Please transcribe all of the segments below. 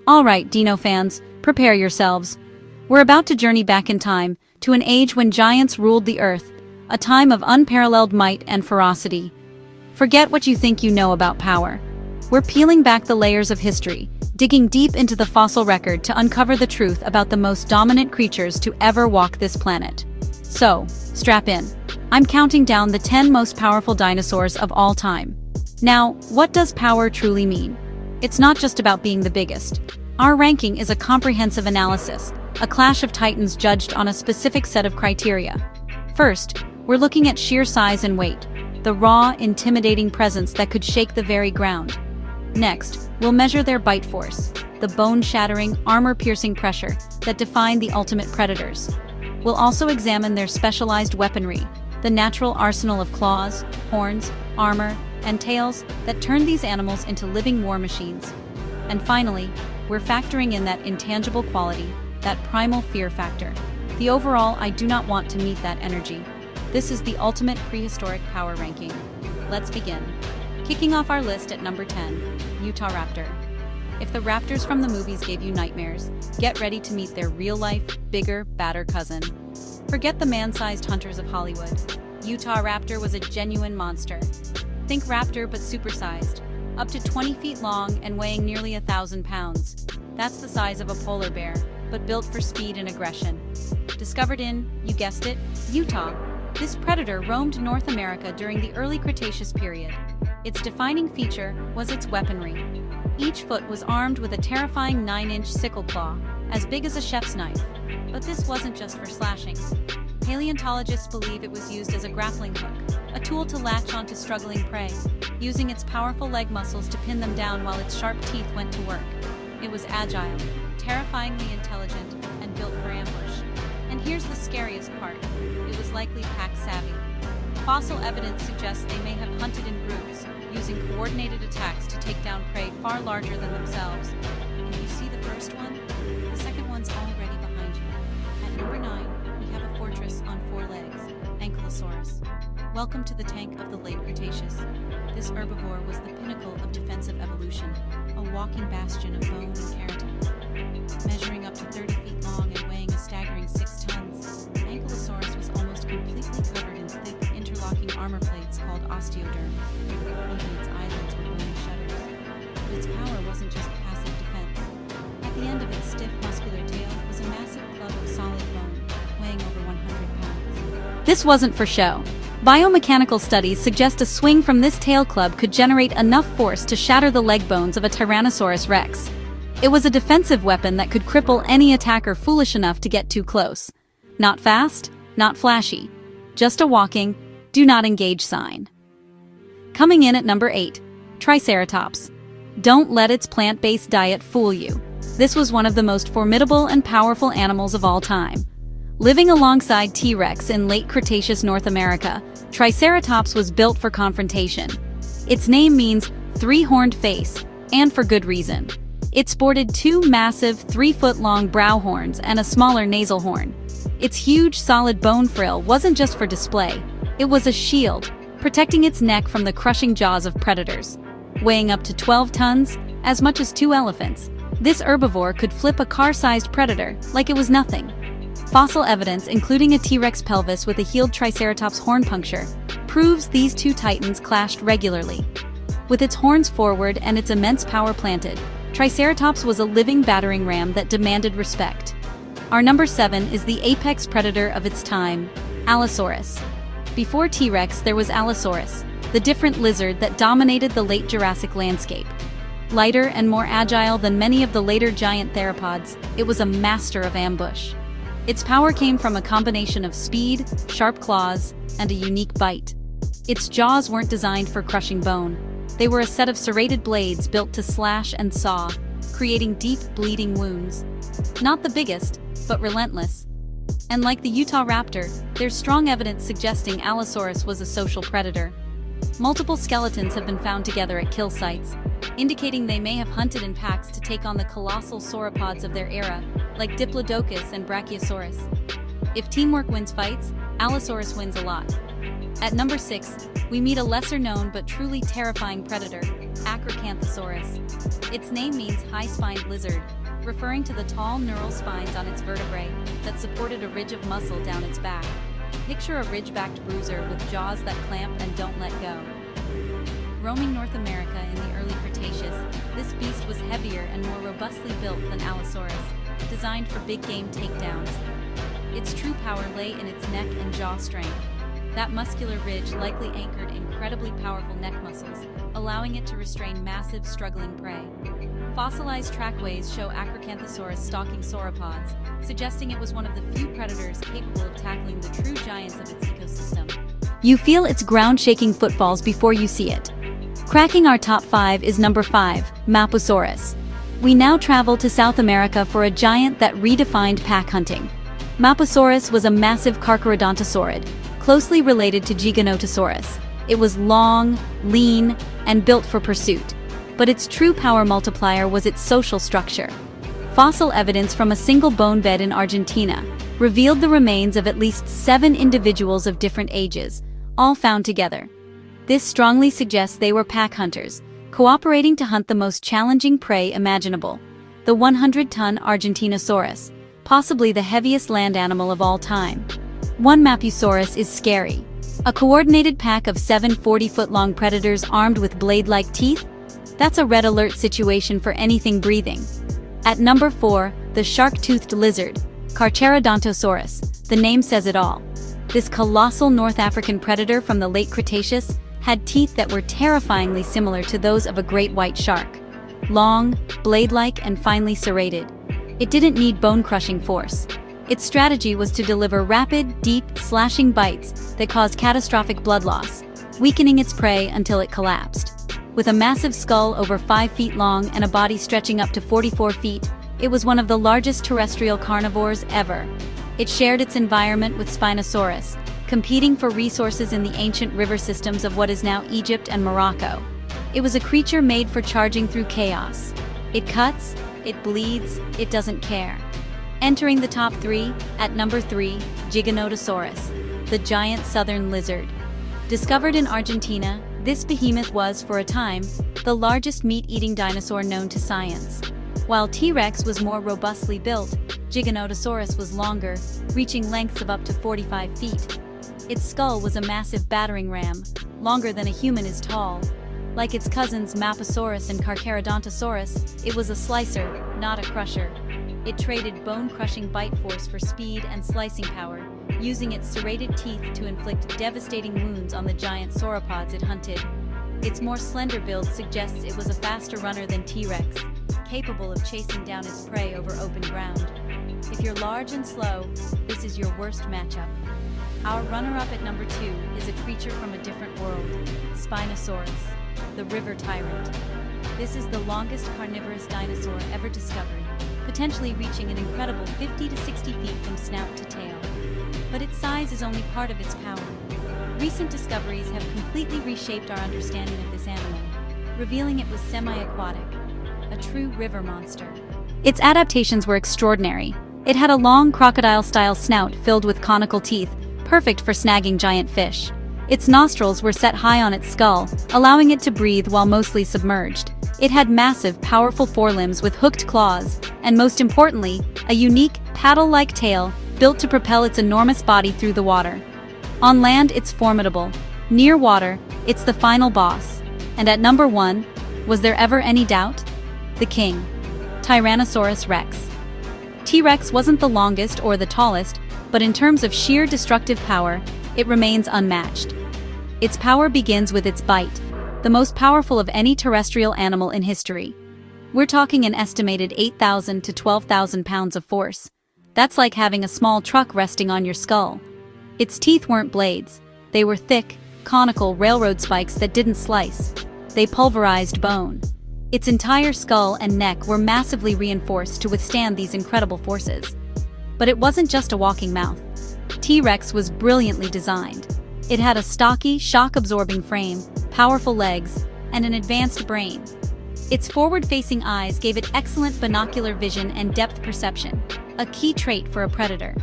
Alright, dino fans, prepare yourselves. We're about to journey back in time, to an age when giants ruled the earth, a time of unparalleled might and ferocity. Forget what you think you know about power. We're peeling back the layers of history, digging deep into the fossil record to uncover the truth about the most dominant creatures to ever walk this planet. So, strap in. I'm counting down the 10 most powerful dinosaurs of all time. Now, what does power truly mean? It's not just about being the biggest. Our ranking is a comprehensive analysis, a clash of titans judged on a specific set of criteria. First, we're looking at sheer size and weight, the raw, intimidating presence that could shake the very ground. Next, we'll measure their bite force, the bone-shattering, armor-piercing pressure that define the ultimate predators. We'll also examine their specialized weaponry, the natural arsenal of claws, horns, armor, and tails that turn these animals into living war machines. And finally, we're factoring in that intangible quality, that primal fear factor. The overall "I do not want to meet that" energy. This is the ultimate prehistoric power ranking. Let's begin. Kicking off our list at number 10, Utahraptor. If the raptors from the movies gave you nightmares, get ready to meet their real-life, bigger, badder cousin. Forget the man-sized hunters of Hollywood. Utahraptor was a genuine monster. Think raptor but supersized, up to 20 feet long and weighing nearly 1,000 pounds. That's the size of a polar bear, but built for speed and aggression. Discovered in, you guessed it, Utah, this predator roamed North America during the early Cretaceous period. Its defining feature was its weaponry. Each foot was armed with a terrifying 9-inch sickle claw, as big as a chef's knife. But this wasn't just for slashing. Paleontologists believe it was used as a grappling hook, a tool to latch onto struggling prey, using its powerful leg muscles to pin them down while its sharp teeth went to work. It was agile, terrifyingly intelligent, and built for ambush. And here's the scariest part. It was likely pack-savvy. Fossil evidence suggests they may have hunted in groups, using coordinated attacks to take down prey far larger than themselves. And you see the first one? The second one's already behind you. At number 9, we have a fortress on 4 legs, Ankylosaurus. Welcome to the tank of the late Cretaceous. This herbivore was the pinnacle of defensive evolution, a walking bastion of bone and keratin. Measuring up to 30 feet long and weighing a staggering 6 tons, Ankylosaurus was almost completely covered in thick, interlocking armor plates called osteoderm. Even its eyelids were bony shutters. But its power wasn't just passive defense. At the end of its stiff, muscular tail was a massive club of solid bone, weighing over 100 pounds. This wasn't for show. Biomechanical studies suggest a swing from this tail club could generate enough force to shatter the leg bones of a Tyrannosaurus rex. It was a defensive weapon that could cripple any attacker foolish enough to get too close. Not fast, not flashy. Just a walking, do not engage sign. Coming in at number 8, Triceratops. Don't let its plant-based diet fool you. This was one of the most formidable and powerful animals of all time. Living alongside T-Rex in late Cretaceous North America, Triceratops was built for confrontation. Its name means three-horned face, and for good reason. It sported 2 massive, 3-foot-long brow horns and a smaller nasal horn. Its huge, solid bone frill wasn't just for display. It was a shield, protecting its neck from the crushing jaws of predators. Weighing up to 12 tons, as much as 2 elephants, this herbivore could flip a car-sized predator like it was nothing. Fossil evidence, including a T-Rex pelvis with a healed Triceratops horn puncture, proves these two titans clashed regularly. With its horns forward and its immense power planted, Triceratops was a living battering ram that demanded respect. Our number 7 is the apex predator of its time, Allosaurus. Before T-Rex, there was Allosaurus, the different lizard that dominated the late Jurassic landscape. Lighter and more agile than many of the later giant theropods, it was a master of ambush. Its power came from a combination of speed, sharp claws, and a unique bite. Its jaws weren't designed for crushing bone. They were a set of serrated blades built to slash and saw, creating deep, bleeding wounds. Not the biggest, but relentless. And like the Utahraptor, there's strong evidence suggesting Allosaurus was a social predator. Multiple skeletons have been found together at kill sites, indicating they may have hunted in packs to take on the colossal sauropods of their era, like Diplodocus and Brachiosaurus. If teamwork wins fights, Allosaurus wins a lot. At number 6, we meet a lesser-known but truly terrifying predator, Acrocanthosaurus. Its name means high-spined lizard, referring to the tall neural spines on its vertebrae that supported a ridge of muscle down its back. Picture a ridge-backed bruiser with jaws that clamp and don't let go. Roaming North America in the early Cretaceous, this beast was heavier and more robustly built than Allosaurus, designed for big game takedowns. Its true power lay in its neck and jaw strength. That muscular ridge likely anchored incredibly powerful neck muscles, allowing it to restrain massive, struggling prey. Fossilized trackways show Acrocanthosaurus stalking sauropods, suggesting it was one of the few predators capable of tackling the true giants of its ecosystem. You feel its ground-shaking footfalls before you see it. Cracking our top 5 is number 5, Mapusaurus. We now travel to South America for a giant that redefined pack hunting. Mapusaurus was a massive carcharodontosaurid, closely related to Giganotosaurus. It was long, lean, and built for pursuit. But its true power multiplier was its social structure. Fossil evidence from a single bone bed in Argentina revealed the remains of at least 7 individuals of different ages, all found together. This strongly suggests they were pack hunters, cooperating to hunt the most challenging prey imaginable, the 100-ton Argentinosaurus, possibly the heaviest land animal of all time. One Mapusaurus is scary. A coordinated pack of 7 40-foot-long predators armed with blade-like teeth? That's a red alert situation for anything breathing. At number 4, the shark-toothed lizard, Carcharodontosaurus. The name says it all. This colossal North African predator from the late Cretaceous had teeth that were terrifyingly similar to those of a great white shark. Long, blade-like, and finely serrated. It didn't need bone-crushing force. Its strategy was to deliver rapid, deep, slashing bites that caused catastrophic blood loss, weakening its prey until it collapsed. With a massive skull over 5 feet long and a body stretching up to 44 feet, it was one of the largest terrestrial carnivores ever. It shared its environment with Spinosaurus, competing for resources in the ancient river systems of what is now Egypt and Morocco. It was a creature made for charging through chaos. It cuts, it bleeds, it doesn't care. Entering the top 3, at number 3, Giganotosaurus, the giant southern lizard. Discovered in Argentina, this behemoth was, for a time, the largest meat-eating dinosaur known to science. While T-Rex was more robustly built, Giganotosaurus was longer, reaching lengths of up to 45 feet. Its skull was a massive battering ram, longer than a human is tall. Like its cousins Mapusaurus and Carcharodontosaurus, it was a slicer, not a crusher. It traded bone-crushing bite force for speed and slicing power, using its serrated teeth to inflict devastating wounds on the giant sauropods it hunted. Its more slender build suggests it was a faster runner than T-Rex, capable of chasing down its prey over open ground. If you're large and slow, this is your worst matchup. Our runner-up at number 2 is a creature from a different world, Spinosaurus, the river tyrant. This is the longest carnivorous dinosaur ever discovered, potentially reaching an incredible 50 to 60 feet from snout to tail. But its size is only part of its power. Recent discoveries have completely reshaped our understanding of this animal, revealing it was semi-aquatic, a true river monster. Its adaptations were extraordinary. It had a long crocodile-style snout filled with conical teeth, perfect for snagging giant fish. Its nostrils were set high on its skull, allowing it to breathe while mostly submerged. It had massive, powerful forelimbs with hooked claws, and most importantly, a unique, paddle-like tail built to propel its enormous body through the water. On land, it's formidable. Near water, it's the final boss. And at number 1, was there ever any doubt? The king, Tyrannosaurus rex. T-Rex wasn't the longest or the tallest, but in terms of sheer destructive power, it remains unmatched. Its power begins with its bite, the most powerful of any terrestrial animal in history. We're talking an estimated 8,000 to 12,000 pounds of force. That's like having a small truck resting on your skull. Its teeth weren't blades. They were thick, conical railroad spikes that didn't slice. They pulverized bone. Its entire skull and neck were massively reinforced to withstand these incredible forces. But it wasn't just a walking mouth. T-Rex was brilliantly designed. It had a stocky, shock-absorbing frame, powerful legs, and an advanced brain. Its forward-facing eyes gave it excellent binocular vision and depth perception, a key trait for a predator.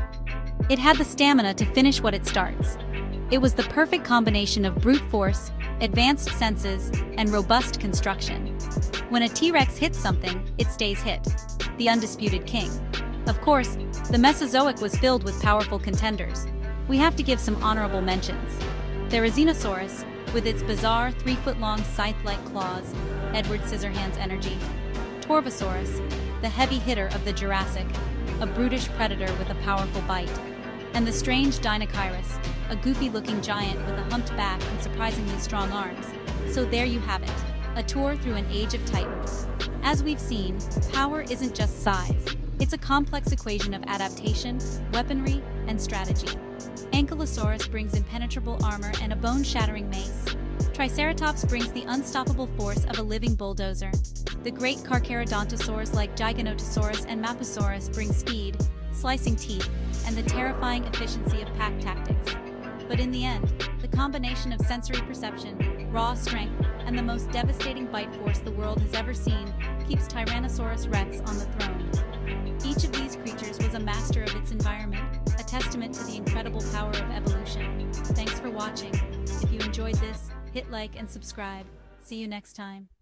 It had the stamina to finish what it starts. It was the perfect combination of brute force, advanced senses, and robust construction. When a T-Rex hits something, it stays hit. The undisputed king. Of course, the Mesozoic was filled with powerful contenders. We have to give some honorable mentions. There is Dinosaurus, with its bizarre 3-foot-long scythe-like claws, Edward Scissorhands energy. Torvosaurus, the heavy hitter of the Jurassic, a brutish predator with a powerful bite. And the strange Dinosaurus, a goofy-looking giant with a humped back and surprisingly strong arms. So there you have it, a tour through an age of titans. As we've seen, power isn't just size. It's a complex equation of adaptation, weaponry, and strategy. Ankylosaurus brings impenetrable armor and a bone-shattering mace. Triceratops brings the unstoppable force of a living bulldozer. The great Carcharodontosaurs like Giganotosaurus and Mapusaurus bring speed, slicing teeth, and the terrifying efficiency of pack tactics. But in the end, the combination of sensory perception, raw strength, and the most devastating bite force the world has ever seen keeps Tyrannosaurus Rex on the throne. Each of these creatures was a master of its environment, a testament to the incredible power of evolution. Thanks for watching. If you enjoyed this, hit like and subscribe. See you next time.